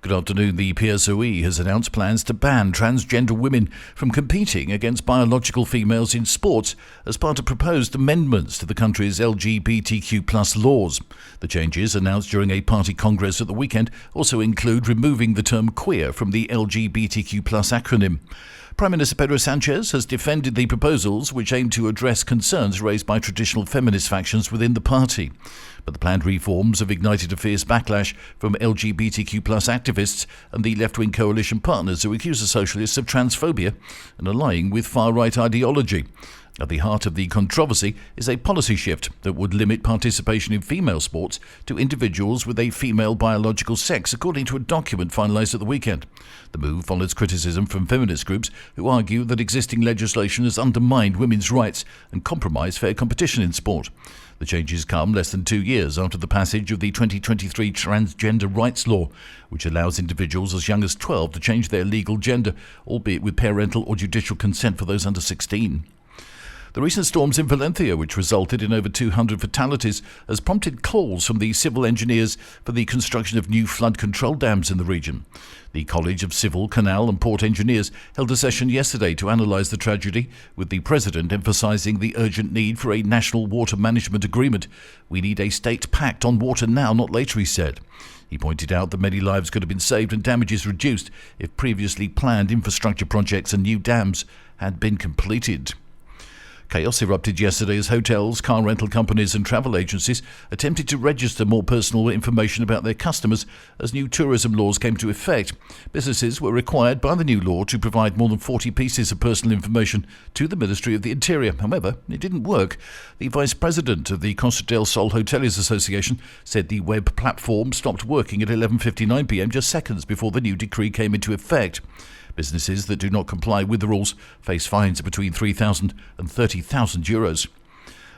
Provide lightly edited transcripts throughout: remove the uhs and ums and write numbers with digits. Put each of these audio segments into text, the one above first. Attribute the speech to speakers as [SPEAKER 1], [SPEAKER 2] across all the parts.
[SPEAKER 1] Good afternoon. The PSOE has announced plans to ban transgender women from competing against biological females in sports as part of proposed amendments to the country's LGBTQ+ laws. The changes, announced during a party congress at the weekend, also include removing the term queer from the LGBTQ+ acronym. Prime Minister Pedro Sanchez has defended the proposals, which aim to address concerns raised by traditional feminist factions within the party. But the planned reforms have ignited a fierce backlash from LGBTQ+ activists and the left-wing coalition partners who accuse the socialists of transphobia and allying with far-right ideology. At the heart of the controversy is a policy shift that would limit participation in female sports to individuals with a female biological sex, according to a document finalised at the weekend. The move follows criticism from feminist groups who argue that existing legislation has undermined women's rights and compromised fair competition in sport. The changes come less than 2 years after the passage of the 2023 Transgender Rights Law, which allows individuals as young as 12 to change their legal gender, albeit with parental or judicial consent for those under 16. The recent storms in Valencia, which resulted in over 200 fatalities, has prompted calls from the civil engineers for the construction of new flood control dams in the region. The College of Civil, Canal and Port Engineers held a session yesterday to analyse the tragedy, with the President emphasising the urgent need for a national water management agreement. "We need a state pact on water now, not later," he said. He pointed out that many lives could have been saved and damages reduced if previously planned infrastructure projects and new dams had been completed. Chaos erupted yesterday as hotels, car rental companies and travel agencies attempted to register more personal information about their customers as new tourism laws came into effect. Businesses were required by the new law to provide more than 40 pieces of personal information to the Ministry of the Interior. However, it didn't work. The Vice President of the Costa del Sol Hoteliers Association said the web platform stopped working at 11:59 p.m, just seconds before the new decree came into effect. Businesses that do not comply with the rules face fines of between €3,000 and €30,000.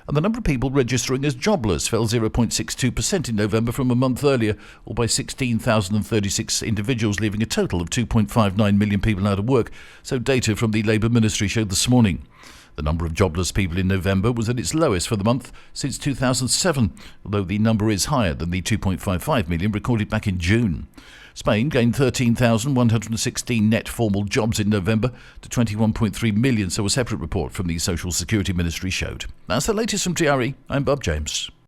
[SPEAKER 1] And the number of people registering as jobless fell 0.62% in November from a month earlier, or by 16,036 individuals, leaving a total of 2.59 million people out of work, so data from the Labour Ministry showed this morning. The number of jobless people in November was at its lowest for the month since 2007, although the number is higher than the 2.55 million recorded back in June. Spain gained 13,116 net formal jobs in November to 21.3 million, so a separate report from the Social Security Ministry showed. That's the latest from TRE. I'm Bob James.